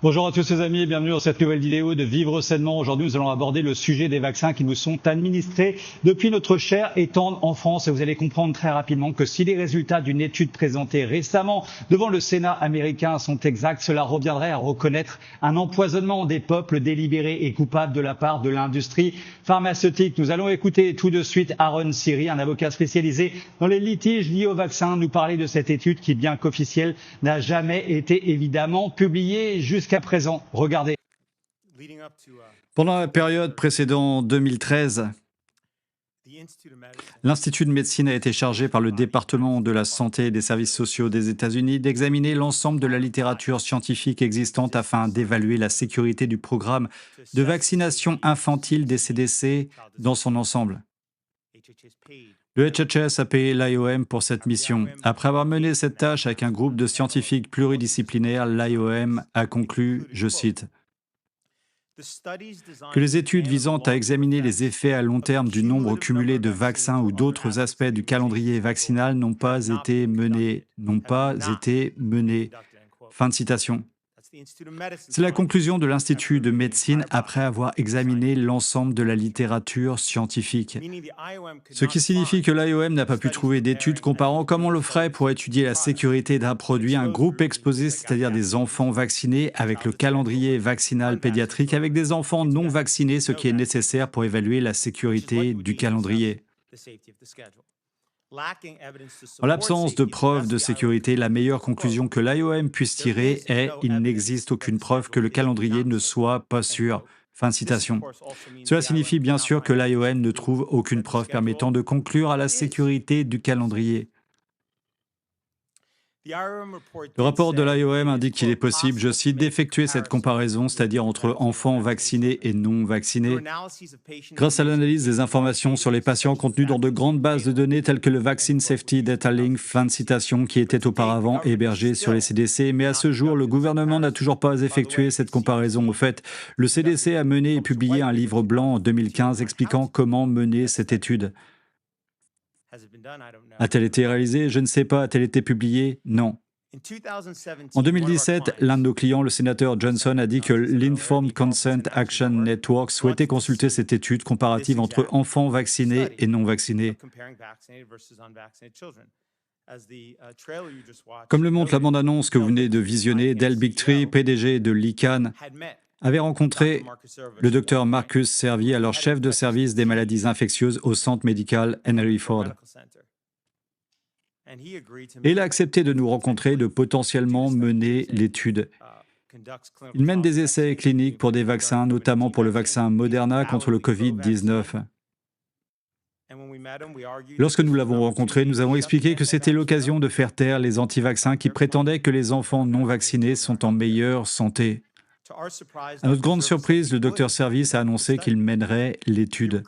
Bonjour à tous les amis et bienvenue dans cette nouvelle vidéo de Vivre Sainement. Aujourd'hui, nous allons aborder le sujet des vaccins qui nous sont administrés depuis notre chair et tendre en France. Et vous allez comprendre très rapidement que si les résultats d'une étude présentée récemment devant le Sénat américain sont exacts, cela reviendrait à reconnaître un empoisonnement des peuples délibéré et coupable de la part de l'industrie pharmaceutique. Nous allons écouter tout de suite Aaron Siri, un avocat spécialisé dans les litiges liés aux vaccins, nous parler de cette étude qui, bien qu'officielle, n'a jamais été évidemment publiée jusqu'à présent. Regardez. Pendant la période précédant 2013, l'Institut de médecine a été chargé par le département de la santé et des services sociaux des États-Unis d'examiner l'ensemble de la littérature scientifique existante afin d'évaluer la sécurité du programme de vaccination infantile des CDC dans son ensemble. Le HHS a payé l'IOM pour cette mission. Après avoir mené cette tâche avec un groupe de scientifiques pluridisciplinaires, l'IOM a conclu, je cite, que les études visant à examiner les effets à long terme du nombre cumulé de vaccins ou d'autres aspects du calendrier vaccinal n'ont pas été menées. Fin de citation. C'est la conclusion de l'Institut de médecine après avoir examiné l'ensemble de la littérature scientifique. Ce qui signifie que l'IOM n'a pas pu trouver d'études comparant comme on le ferait pour étudier la sécurité d'un produit, un groupe exposé, c'est-à-dire des enfants vaccinés, avec le calendrier vaccinal pédiatrique, avec des enfants non vaccinés, ce qui est nécessaire pour évaluer la sécurité du calendrier. En l'absence de preuves de sécurité, la meilleure conclusion que l'IOM puisse tirer est « il n'existe aucune preuve que le calendrier ne soit pas sûr ». Fin de citation. Cela signifie bien sûr que l'IOM ne trouve aucune preuve permettant de conclure à la sécurité du calendrier. Le rapport de l'IOM indique qu'il est possible, je cite, d'effectuer cette comparaison, c'est-à-dire entre enfants vaccinés et non vaccinés, grâce à l'analyse des informations sur les patients contenues dans de grandes bases de données telles que le Vaccine Safety Data Link, fin de citation, qui était auparavant hébergé sur les CDC. Mais à ce jour, le gouvernement n'a toujours pas effectué cette comparaison. Au fait, le CDC a mené et publié un livre blanc en 2015 expliquant comment mener cette étude. A-t-elle été réalisée? Je ne sais pas. A-t-elle été publiée? Non. En 2017, l'un de nos clients, le sénateur Johnson, a dit que l'Informed Consent Action Network souhaitait consulter cette étude comparative entre enfants vaccinés et non vaccinés. Comme le montre la bande-annonce que vous venez de visionner, Del Bigtree, PDG de l'ICANN, avait rencontré le docteur Marcus Servier, alors chef de service des maladies infectieuses au centre médical Henry Ford. Et il a accepté de nous rencontrer, de potentiellement mener l'étude. Il mène des essais cliniques pour des vaccins, notamment pour le vaccin Moderna contre le Covid-19. Lorsque nous l'avons rencontré, nous avons expliqué que c'était l'occasion de faire taire les anti-vaccins qui prétendaient que les enfants non vaccinés sont en meilleure santé. À notre grande surprise, le docteur Service a annoncé qu'il mènerait l'étude.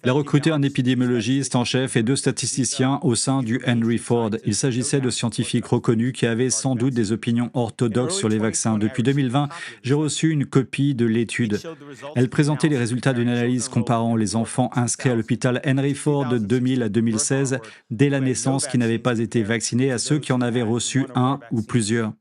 Il a recruté un épidémiologiste en chef et 2 statisticiens au sein du Henry Ford. Il s'agissait de scientifiques reconnus qui avaient sans doute des opinions orthodoxes sur les vaccins. Depuis 2020, j'ai reçu une copie de l'étude. Elle présentait les résultats d'une analyse comparant les enfants inscrits à l'hôpital Henry Ford de 2000 à 2016 dès la naissance qui n'avaient pas été vaccinés à ceux qui en avaient reçu un ou plusieurs.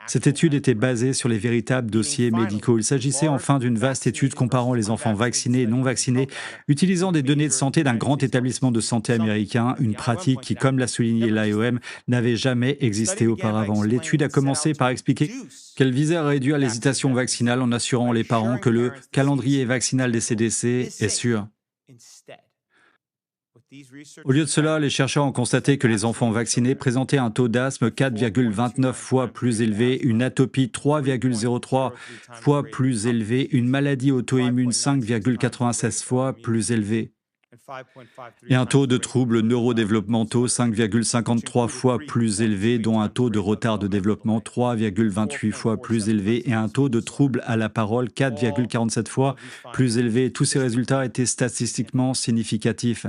Cette étude était basée sur les véritables dossiers médicaux. Il s'agissait enfin d'une vaste étude comparant les enfants vaccinés et non vaccinés, utilisant des données de santé d'un grand établissement de santé américain, une pratique qui, comme l'a souligné l'IOM, n'avait jamais existé auparavant. L'étude a commencé par expliquer qu'elle visait à réduire l'hésitation vaccinale en assurant les parents que le calendrier vaccinal des CDC est sûr. Au lieu de cela, les chercheurs ont constaté que les enfants vaccinés présentaient un taux d'asthme 4,29 fois plus élevé, une atopie 3,03 fois plus élevée, une maladie auto-immune 5,96 fois plus élevée et un taux de troubles neurodéveloppementaux 5,53 fois plus élevé, dont un taux de retard de développement 3,28 fois plus élevé et un taux de troubles à la parole 4,47 fois plus élevé. Tous ces résultats étaient statistiquement significatifs.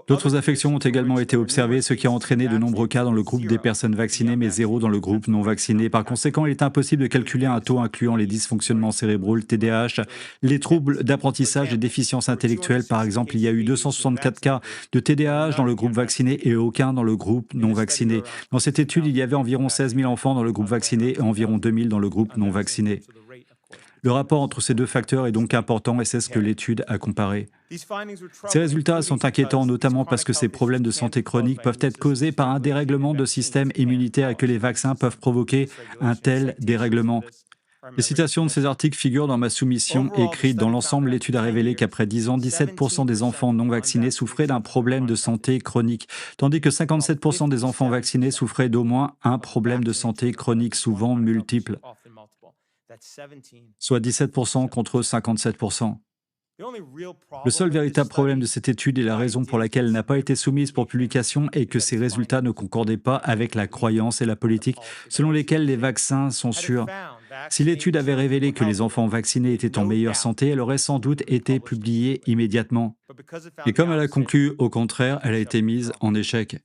D'autres affections ont également été observées, ce qui a entraîné de nombreux cas dans le groupe des personnes vaccinées, mais zéro dans le groupe non vacciné. Par conséquent, il est impossible de calculer un taux incluant les dysfonctionnements cérébraux, le TDAH, les troubles d'apprentissage et déficiences intellectuelles. Par exemple, il y a eu 264 cas de TDAH dans le groupe vacciné et aucun dans le groupe non vacciné. Dans cette étude, il y avait environ 16 000 enfants dans le groupe vacciné et environ 2 000 dans le groupe non vacciné. Le rapport entre ces deux facteurs est donc important et c'est ce que l'étude a comparé. Ces résultats sont inquiétants, notamment parce que ces problèmes de santé chronique peuvent être causés par un dérèglement de système immunitaire et que les vaccins peuvent provoquer un tel dérèglement. Les citations de ces articles figurent dans ma soumission écrite. Dans l'ensemble, l'étude a révélé qu'après 10 ans, 17% des enfants non vaccinés souffraient d'un problème de santé chronique, tandis que 57% des enfants vaccinés souffraient d'au moins un problème de santé chronique, souvent multiple, soit 17% contre 57%. Le seul véritable problème de cette étude et la raison pour laquelle elle n'a pas été soumise pour publication est que ces résultats ne concordaient pas avec la croyance et la politique selon lesquelles les vaccins sont sûrs. Si l'étude avait révélé que les enfants vaccinés étaient en meilleure santé, elle aurait sans doute été publiée immédiatement. Et comme elle a conclu au contraire, elle a été mise en échec.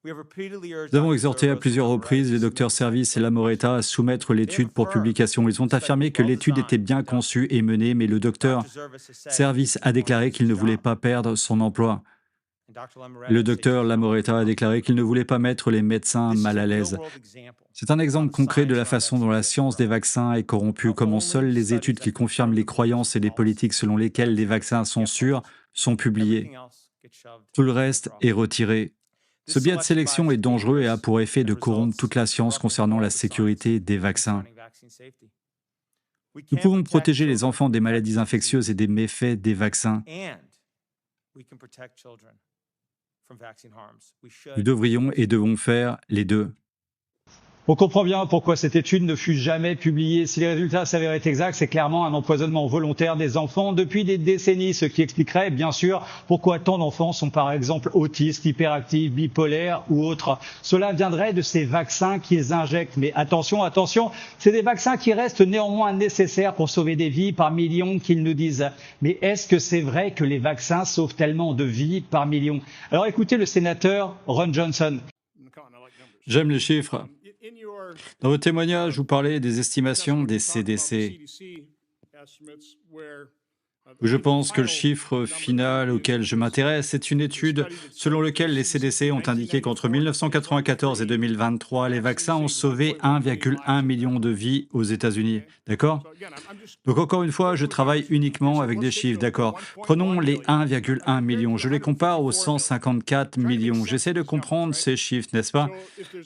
Nous avons exhorté à plusieurs reprises les docteurs Service et Lamoretta à soumettre l'étude pour publication. Ils ont affirmé que l'étude était bien conçue et menée, mais le docteur Service a déclaré qu'il ne voulait pas perdre son emploi. Le docteur Lamoretta a déclaré qu'il ne voulait pas mettre les médecins mal à l'aise. C'est un exemple concret de la façon dont la science des vaccins est corrompue, comment seules les études qui confirment les croyances et les politiques selon lesquelles les vaccins sont sûrs sont publiées. Tout le reste est retiré. Ce biais de sélection est dangereux et a pour effet de corrompre toute la science concernant la sécurité des vaccins. Nous pouvons protéger les enfants des maladies infectieuses et des méfaits des vaccins. Nous devrions et devons faire les deux. On comprend bien pourquoi cette étude ne fut jamais publiée. Si les résultats s'avéraient exacts, c'est clairement un empoisonnement volontaire des enfants depuis des décennies, ce qui expliquerait bien sûr pourquoi tant d'enfants sont par exemple autistes, hyperactifs, bipolaires ou autres. Cela viendrait de ces vaccins qu'ils injectent. Mais attention, c'est des vaccins qui restent néanmoins nécessaires pour sauver des vies par millions qu'ils nous disent. Mais est-ce que c'est vrai que les vaccins sauvent tellement de vies par millions? Alors écoutez le sénateur Ron Johnson. J'aime les chiffres. Dans votre témoignage, vous parlez des estimations des CDC. Je pense que le chiffre final auquel je m'intéresse est une étude selon laquelle les CDC ont indiqué qu'entre 1994 et 2023, les vaccins ont sauvé 1,1 million de vies aux États-Unis. D'accord? Donc encore une fois, je travaille uniquement avec des chiffres, d'accord? Prenons les 1,1 million, je les compare aux 154 millions. J'essaie de comprendre ces chiffres, n'est-ce pas?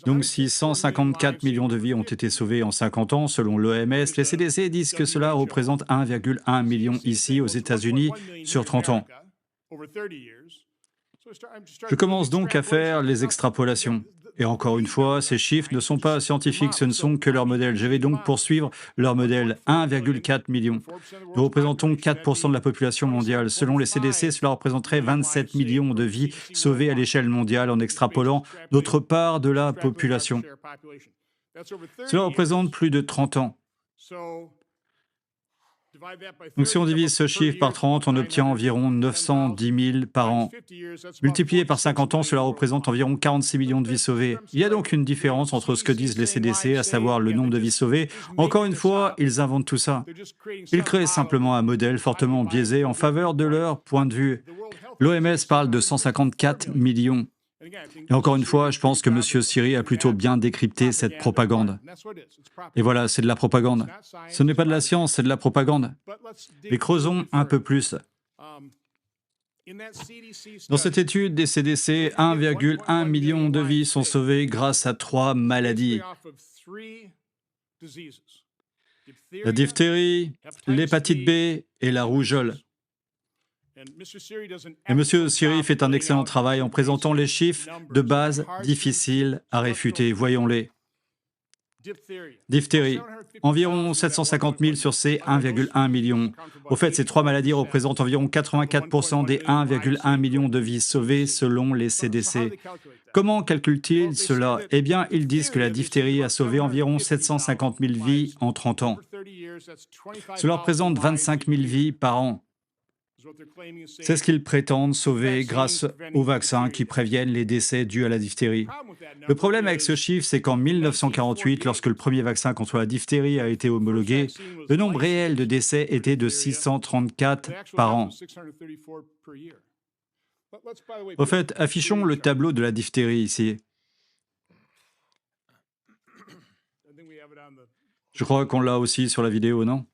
Donc si 154 millions de vies ont été sauvées en 50 ans, selon l'OMS, les CDC disent que cela représente 1,1 million ici aux États-Unis sur 30 ans. Je commence donc à faire les extrapolations. Et encore une fois, ces chiffres ne sont pas scientifiques, ce ne sont que leurs modèles. Je vais donc poursuivre leur modèle, 1,4 million. Nous représentons 4% de la population mondiale. Selon les CDC, cela représenterait 27 millions de vies sauvées à l'échelle mondiale en extrapolant notre part de la population. Cela représente plus de 30 ans. Donc si on divise ce chiffre par 30, on obtient environ 910 000 par an. Multiplié par 50 ans, cela représente environ 46 millions de vies sauvées. Il y a donc une différence entre ce que disent les CDC, à savoir le nombre de vies sauvées. Encore une fois, ils inventent tout ça. Ils créent simplement un modèle fortement biaisé en faveur de leur point de vue. L'OMS parle de 154 millions. Et encore une fois, je pense que M. Siri a plutôt bien décrypté cette propagande. Et voilà, c'est de la propagande. Ce n'est pas de la science, c'est de la propagande. Mais creusons un peu plus. Dans cette étude des CDC, 1,1 million de vies sont sauvées grâce à 3 maladies. La diphtérie, l'hépatite B et la rougeole. Et M. Siri fait un excellent travail en présentant les chiffres de base difficiles à réfuter. Voyons-les. Diphtérie, environ 750 000 sur ces 1,1 million. Au fait, ces 3 maladies représentent environ 84% des 1,1 million de vies sauvées selon les CDC. Comment calculent-ils cela? Eh bien, ils disent que la diphtérie a sauvé environ 750 000 vies en 30 ans. Cela représente 25 000 vies par an. C'est ce qu'ils prétendent sauver grâce aux vaccins qui préviennent les décès dus à la diphtérie. Le problème avec ce chiffre, c'est qu'en 1948, lorsque le premier vaccin contre la diphtérie a été homologué, le nombre réel de décès était de 634 par an. Au fait, affichons le tableau de la diphtérie ici. Je crois qu'on l'a aussi sur la vidéo, non ?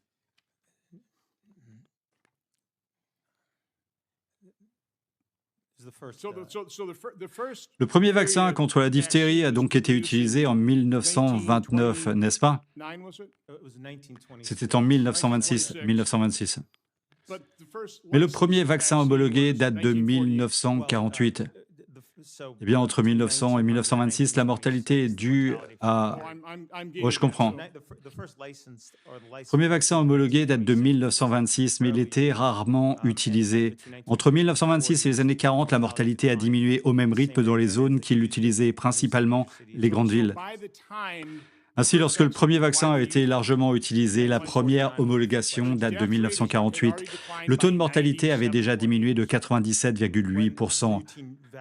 Le premier vaccin contre la diphtérie a donc été utilisé en 1929, n'est-ce pas? C'était en 1926. Mais le premier vaccin homologué date de 1948. Eh bien, entre 1900 et 1926, la mortalité est due à... je comprends. Le premier vaccin homologué date de 1926, mais il était rarement utilisé. Entre 1926 et les années 40, la mortalité a diminué au même rythme dans les zones qui l'utilisaient, principalement les grandes villes. Ainsi, lorsque le premier vaccin a été largement utilisé, la première homologation date de 1948. Le taux de mortalité avait déjà diminué de 97,8%.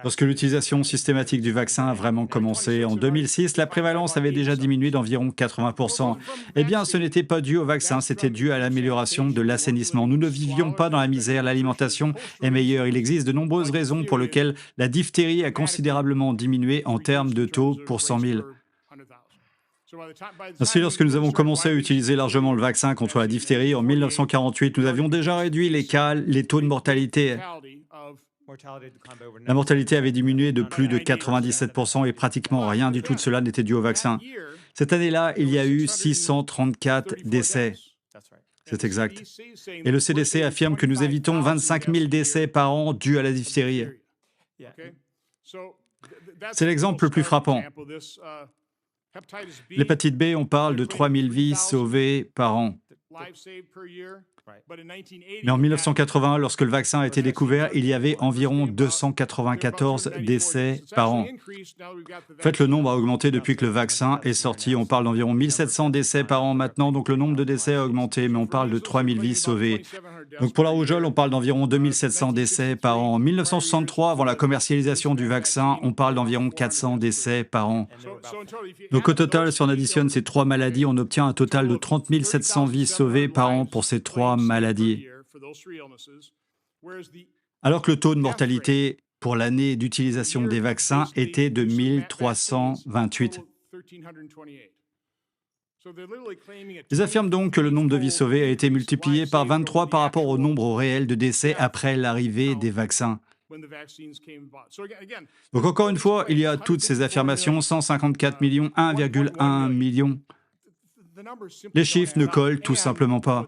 Lorsque l'utilisation systématique du vaccin a vraiment commencé en 2006, la prévalence avait déjà diminué d'environ 80%. Eh bien, ce n'était pas dû au vaccin, c'était dû à l'amélioration de l'assainissement. Nous ne vivions pas dans la misère, l'alimentation est meilleure. Il existe de nombreuses raisons pour lesquelles la diphtérie a considérablement diminué en termes de taux pour 100 000. Ainsi, lorsque nous avons commencé à utiliser largement le vaccin contre la diphtérie en 1948, nous avions déjà réduit les taux de mortalité. La mortalité avait diminué de plus de 97% et pratiquement rien du tout de cela n'était dû au vaccin. Cette année-là, il y a eu 634 décès. C'est exact. Et le CDC affirme que nous évitons 25 000 décès par an dus à la diphtérie. C'est l'exemple le plus frappant. L'hépatite B, on parle de 3 000 vies sauvées par an. Mais en 1980, lorsque le vaccin a été découvert, il y avait environ 294 décès par an. En fait, le nombre a augmenté depuis que le vaccin est sorti. On parle d'environ 1700 décès par an maintenant, donc le nombre de décès a augmenté, mais on parle de 3000 vies sauvées. Donc pour la rougeole, on parle d'environ 2700 décès par an. En 1963, avant la commercialisation du vaccin, on parle d'environ 400 décès par an. Donc au total, si on additionne ces trois maladies, on obtient un total de 30 700 vies sauvées par an pour ces trois maladies. Alors que le taux de mortalité pour l'année d'utilisation des vaccins était de 1328. Ils affirment donc que le nombre de vies sauvées a été multiplié par 23 par rapport au nombre réel de décès après l'arrivée des vaccins. Donc encore une fois, il y a toutes ces affirmations, 154 millions, 1,1 million. Les chiffres ne collent tout simplement pas.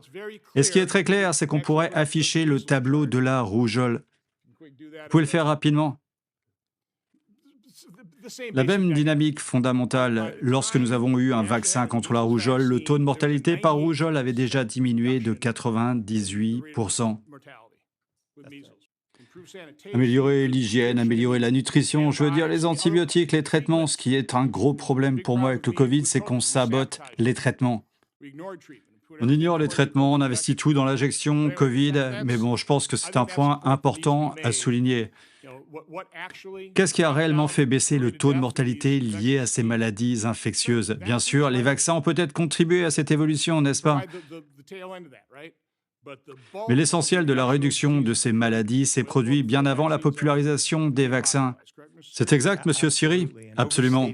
Et ce qui est très clair, c'est qu'on pourrait afficher le tableau de la rougeole. Vous pouvez le faire rapidement. La même dynamique fondamentale, lorsque nous avons eu un vaccin contre la rougeole, le taux de mortalité par rougeole avait déjà diminué de 98%. Améliorer l'hygiène, améliorer la nutrition, je veux dire les antibiotiques, les traitements. Ce qui est un gros problème pour moi avec le Covid, c'est qu'on sabote les traitements. On ignore les traitements, on investit tout dans l'injection Covid, mais bon, je pense que c'est un point important à souligner. Qu'est-ce qui a réellement fait baisser le taux de mortalité lié à ces maladies infectieuses? Bien sûr, les vaccins ont peut-être contribué à cette évolution, n'est-ce pas? Mais l'essentiel de la réduction de ces maladies s'est produit bien avant la popularisation des vaccins. C'est exact, monsieur Siri? Absolument.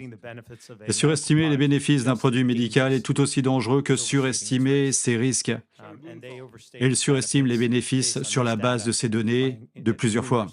Et surestimer les bénéfices d'un produit médical est tout aussi dangereux que surestimer ses risques. Et il surestime les bénéfices sur la base de ces données de plusieurs fois.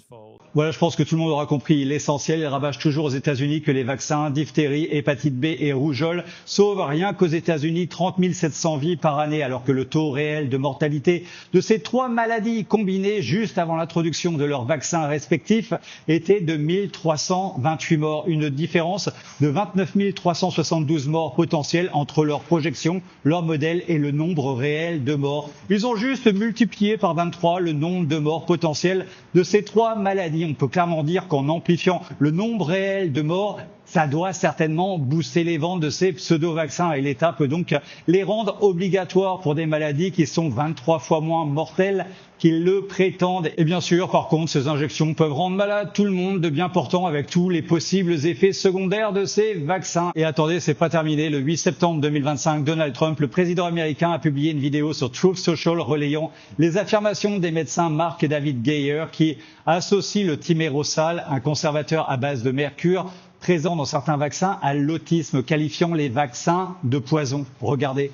Voilà, je pense que tout le monde aura compris l'essentiel. Il rabâche toujours aux États-Unis que les vaccins diphtérie, hépatite B et rougeole sauvent rien qu'aux États-Unis 30 700 vies par année, alors que le taux réel de mortalité de ces trois maladies combinées juste avant l'introduction de leurs vaccins respectifs était de 1328 morts. Une différence de 29 372 morts potentielles entre leurs projections, leur modèle et le nombre réel de morts. Ils ont juste multiplié par 23 le nombre de morts potentielles de ces trois maladies. On peut clairement dire qu'en amplifiant le nombre réel de morts, ça doit certainement booster les ventes de ces pseudo-vaccins et l'État peut donc les rendre obligatoires pour des maladies qui sont 23 fois moins mortelles qu'ils le prétendent. Et bien sûr, par contre, ces injections peuvent rendre malade tout le monde de bien portant avec tous les possibles effets secondaires de ces vaccins. Et attendez, c'est pas terminé. Le 8 septembre 2025, Donald Trump, le président américain, a publié une vidéo sur Truth Social relayant les affirmations des médecins Mark et David Geyer qui associent le thimerosal, un conservateur à base de mercure, présent dans certains vaccins, à l'autisme, qualifiant les vaccins de poison. Regardez.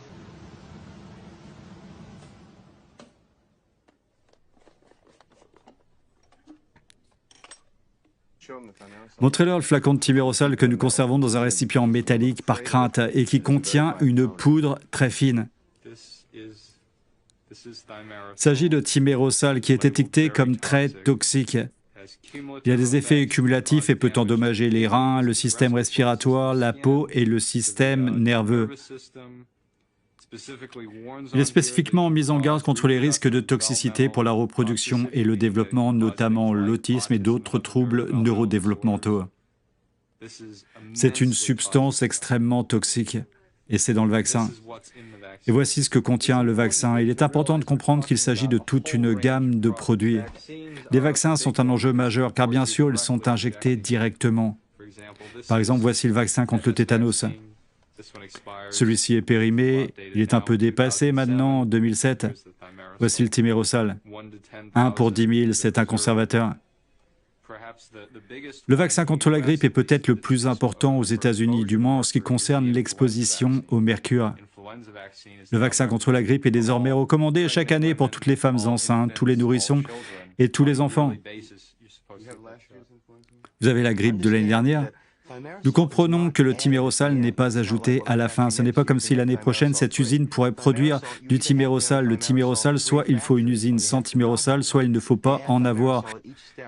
Montrez-leur le flacon de thimerosal que nous conservons dans un récipient métallique par crainte et qui contient une poudre très fine. Il s'agit de thimerosal qui est étiqueté comme très toxique. Il y a des effets cumulatifs et peut endommager les reins, le système respiratoire, la peau et le système nerveux. Il est spécifiquement mis en garde contre les risques de toxicité pour la reproduction et le développement, notamment l'autisme et d'autres troubles neurodéveloppementaux. C'est une substance extrêmement toxique et c'est dans le vaccin. Et voici ce que contient le vaccin. Il est important de comprendre qu'il s'agit de toute une gamme de produits. Les vaccins sont un enjeu majeur car bien sûr ils sont injectés directement. Par exemple, voici le vaccin contre le tétanos. Celui-ci est périmé, il est un peu dépassé maintenant, en 2007. Voici le thimerosal. 1 pour 10 000, c'est un conservateur. Le vaccin contre la grippe est peut-être le plus important aux États-Unis, du moins en ce qui concerne l'exposition au mercure. Le vaccin contre la grippe est désormais recommandé chaque année pour toutes les femmes enceintes, tous les nourrissons et tous les enfants. Vous avez la grippe de l'année dernière ? Nous comprenons que le thimerosal n'est pas ajouté à la fin. Ce n'est pas comme si l'année prochaine, cette usine pourrait produire du thimerosal. Le thimerosal, soit il faut une usine sans thimerosal, soit il ne faut pas en avoir.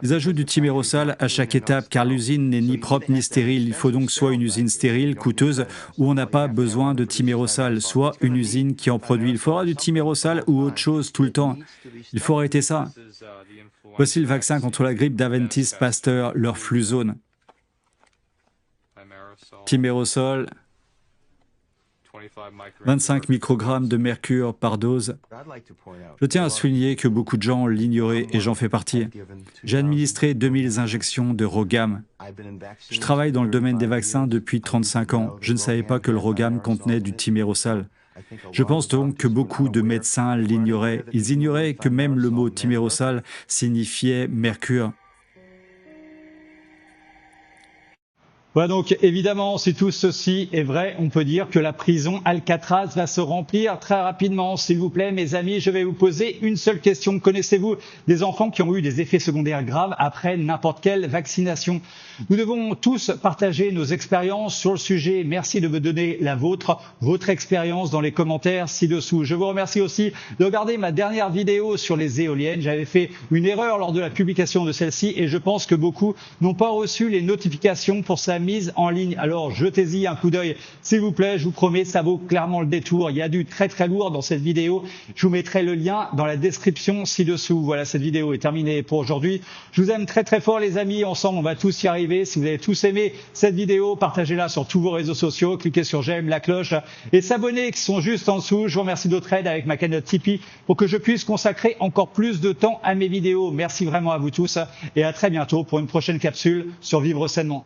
Ils ajoutent du thimerosal à chaque étape, car l'usine n'est ni propre ni stérile. Il faut donc soit une usine stérile, coûteuse, où on n'a pas besoin de thimerosal, soit une usine qui en produit. Il faudra du thimerosal ou autre chose tout le temps. Il faut arrêter ça. Voici le vaccin contre la grippe d'Adventist Pasteur, leur Fluzone. Thimerosal, 25 microgrammes de mercure par dose. Je tiens à souligner que beaucoup de gens l'ignoraient et j'en fais partie. J'ai administré 2000 injections de Rogam. Je travaille dans le domaine des vaccins depuis 35 ans. Je ne savais pas que le Rogam contenait du thimerosal. Je pense donc que beaucoup de médecins l'ignoraient. Ils ignoraient que même le mot thimerosal signifiait mercure. Voilà donc évidemment, si tout ceci est vrai, on peut dire que la prison Alcatraz va se remplir très rapidement. S'il vous plaît, mes amis, je vais vous poser une seule question. Connaissez-vous des enfants qui ont eu des effets secondaires graves après n'importe quelle vaccination? Nous devons tous partager nos expériences sur le sujet. Merci de me donner la vôtre, votre expérience dans les commentaires ci-dessous. Je vous remercie aussi de regarder ma dernière vidéo sur les éoliennes. J'avais fait une erreur lors de la publication de celle-ci et je pense que beaucoup n'ont pas reçu les notifications pour sa mise en ligne. Alors jetez-y un coup d'œil, s'il vous plaît, je vous promets, ça vaut clairement le détour. Il y a du très lourd dans cette vidéo. Je vous mettrai le lien dans la description ci-dessous. Voilà, cette vidéo est terminée pour aujourd'hui. Je vous aime très fort les amis, ensemble on va tous y arriver. Si vous avez tous aimé cette vidéo, partagez-la sur tous vos réseaux sociaux, cliquez sur j'aime, la cloche et s'abonner qui sont juste en dessous. Je vous remercie de votre aide avec ma cagnotte Tipeee pour que je puisse consacrer encore plus de temps à mes vidéos. Merci vraiment à vous tous et à très bientôt pour une prochaine capsule sur Vivre Sainement.